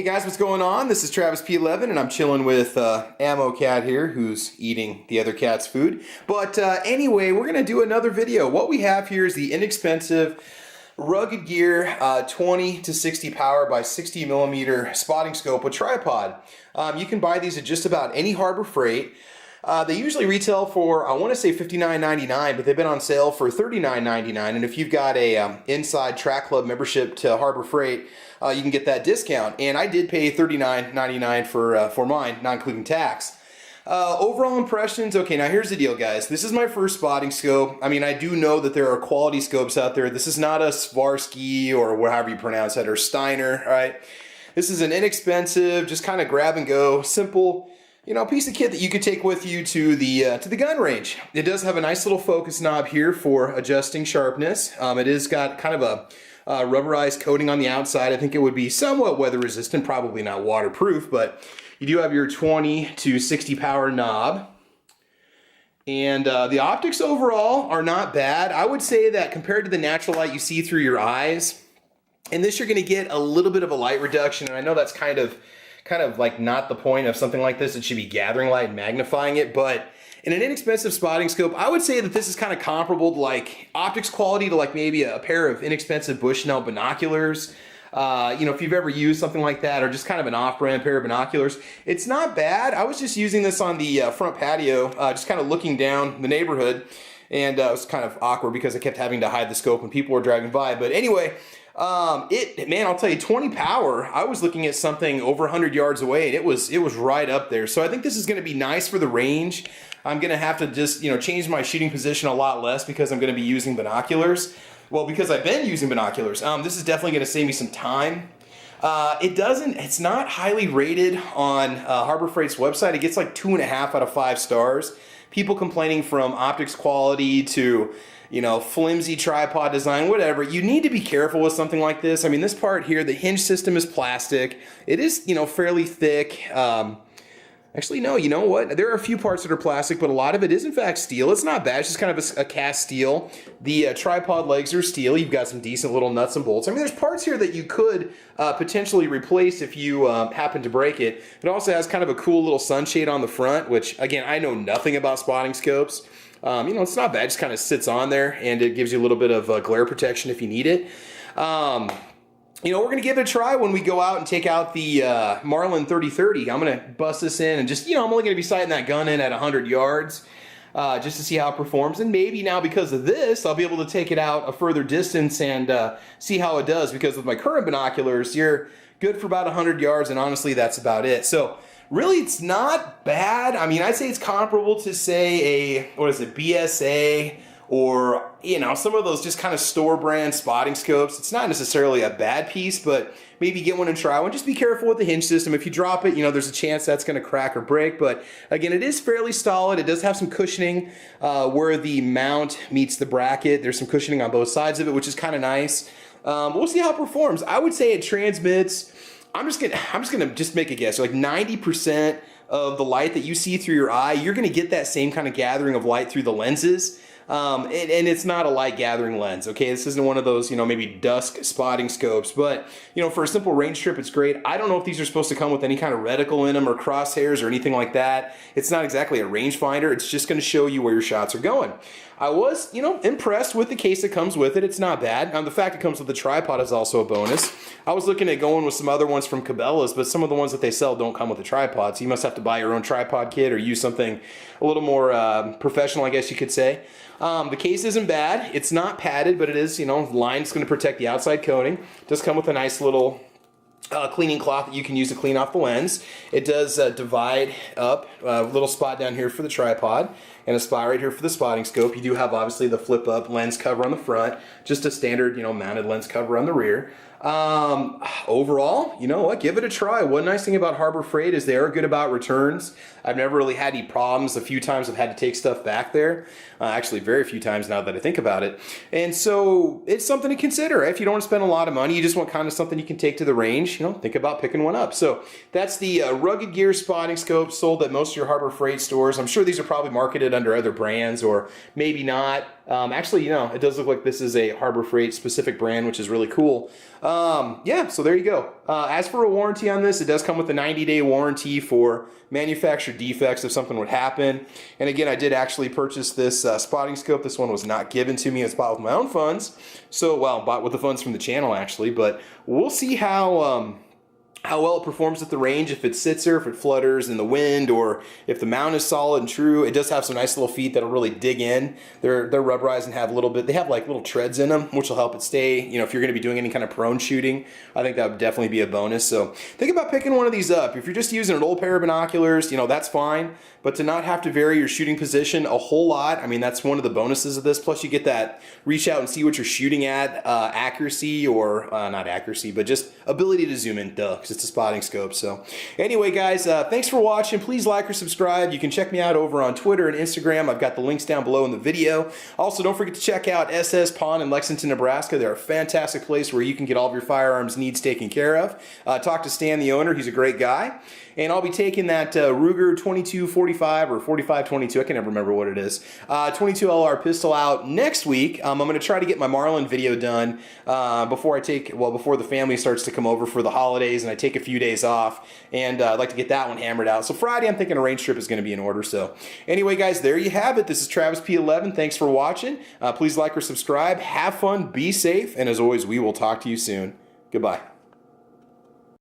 guys, what's going on? This is Travis P11 and I'm chilling with Ammo Cat here, who's eating the other cat's food. But anyway, we're going to do another video. What we have here is the inexpensive Rugged Gear 20 to 60 power by 60 millimeter spotting scope with tripod. You can buy these at just about any Harbor Freight. They usually retail for, I want to say $59.99, but they've been on sale for $39.99. And if you've got a Inside Track Club membership to Harbor Freight, you can get that discount. And I did pay $39.99 for mine, not including tax. Overall impressions, okay, now here's the deal, guys. This is my first spotting scope. I mean, I do know that there are quality scopes out there. This is not a Swarovski or however you pronounce that, or Steiner, all right? This is an inexpensive, just kind of grab and go, simple, you know, piece of kit that you could take with you to the gun range. It does have a nice little focus knob here for adjusting sharpness. It is got kind of a rubberized coating on the outside. I think it would be somewhat weather resistant, probably not waterproof, but you do have your 20 to 60 power knob. And the optics overall are not bad. I would say that compared to the natural light you see through your eyes, in this you're gonna get a little bit of a light reduction, and I know that's kind of like not the point of something like this. It should be gathering light and magnifying it, but in an inexpensive spotting scope, I would say that this is kind of comparable to like optics quality to like maybe a pair of inexpensive Bushnell binoculars. You know, if you've ever used something like that, or just kind of an off-brand pair of binoculars, it's not bad. I was just using this on the front patio, just kind of looking down the neighborhood, and it was kind of awkward because I kept having to hide the scope when people were driving by. But anyway, man, I'll tell you, 20 power, I was looking at something over 100 yards away, and it was right up there. So I think this is going to be nice for the range. I'm going to have to just, you know, change my shooting position a lot less because I'm going to be using binoculars. Well, because I've been using binoculars. This is definitely going to save me some time. It's not highly rated on Harbor Freight's website. It gets like 2.5 out of 5 stars. People complaining from optics quality to, you know, flimsy tripod design, whatever. You need to be careful with something like this. I mean, this part here, the hinge system is plastic. It is, you know, fairly thick. Actually, no, you know what? There are a few parts that are plastic, but a lot of it is in fact steel. It's not bad. It's just kind of a cast steel. The tripod legs are steel. You've got some decent little nuts and bolts. I mean, there's parts here that you could potentially replace if you happen to break it. It also has kind of a cool little sunshade on the front, which, again, I know nothing about spotting scopes. You know, it's not bad. It just kind of sits on there, and it gives you a little bit of glare protection if you need it. You know, we're going to give it a try when we go out and take out the Marlin 3030. I'm going to bust this in and just, you know, I'm only going to be sighting that gun in at 100 yards just to see how it performs. And maybe now because of this, I'll be able to take it out a further distance and see how it does. Because with my current binoculars, you're good for about 100 yards, and honestly, that's about it. So really, it's not bad. I mean, I'd say it's comparable to, say, a, what is it, BSA, or, you know, some of those just kind of store brand spotting scopes. It's not necessarily a bad piece, but maybe get one and try one. Just be careful with the hinge system. If you drop it, you know, there's a chance that's going to crack or break. But again, it is fairly solid. It does have some cushioning where the mount meets the bracket. There's some cushioning on both sides of it, which is kind of nice. We'll see how it performs. I would say it transmits, I'm just gonna make a guess, like 90% of the light that you see through your eye, you're gonna get that same kind of gathering of light through the lenses. And it's not a light gathering lens, okay? This isn't one of those, you know, maybe dusk spotting scopes, but, you know, for a simple range trip, it's great. I don't know if these are supposed to come with any kind of reticle in them or crosshairs or anything like that. It's not exactly a rangefinder. It's just going to show you where your shots are going. I was, you know, impressed with the case that comes with it. It's not bad. The fact it comes with the tripod is also a bonus. I was looking at going with some other ones from Cabela's, but some of the ones that they sell don't come with a tripod, so you must have to buy your own tripod kit or use something a little more professional, I guess you could say. The case isn't bad. It's not padded, but it is, you know, lined. It's going to protect the outside coating. It does come with a nice little cleaning cloth that you can use to clean off the lens. It does divide up a little spot down here for the tripod and a spot right here for the spotting scope. You do have obviously the flip up lens cover on the front, just a standard, you know, mounted lens cover on the rear. Overall, you know what, give it a try. One nice thing about Harbor Freight is they are good about returns. I've never really had any problems. A few times I've had to take stuff back there. Actually, very few times now that I think about it. And so it's something to consider. If you don't want to spend a lot of money, you just want kind of something you can take to the range, you know, think about picking one up. So that's the Rugged Gear spotting scope sold at most of your Harbor Freight stores. I'm sure these are probably marketed under other brands or maybe not. Actually, you know, it does look like this is a Harbor Freight specific brand, which is really cool. Yeah, so there you go. As for a warranty on this, it does come with a 90-day warranty for manufacturer defects if something would happen. And again, I did actually purchase this spotting scope. This one was not given to me. It's bought with my own funds. So, well, bought with the funds from the channel actually, but we'll see how well it performs at the range, if it sits there, if it flutters in the wind, or if the mount is solid and true. It does have some nice little feet that'll really dig in. They're rubberized and have a little bit, they have like little treads in them, which will help it stay, you know, if you're going to be doing any kind of prone shooting, I think that would definitely be a bonus. So think about picking one of these up. If you're just using an old pair of binoculars, you know, that's fine. But to not have to vary your shooting position a whole lot, I mean, that's one of the bonuses of this. Plus you get that reach out and see what you're shooting at, accuracy, or not accuracy, but just ability to zoom in, because it's a spotting scope. So anyway, guys, thanks for watching. Please like or subscribe. You can check me out over on Twitter and Instagram. I've got the links down below in the video. Also, don't forget to check out SS Pawn in Lexington, Nebraska. They're a fantastic place where you can get all of your firearms needs taken care of. Talk to Stan, the owner. He's a great guy. And I'll be taking that Ruger 2245 or 4522, I can never remember what it is, 22 LR pistol out next week. I'm going to try to get my Marlin video done before the family starts to come over for the holidays, and I take a few days off, and I'd like to get that one hammered out. So Friday, I'm thinking a range trip is going to be in order. So anyway, guys, there you have it. This is Travis P11. Thanks for watching. Please like or subscribe. Have fun, be safe, and as always, we will talk to you soon. Goodbye.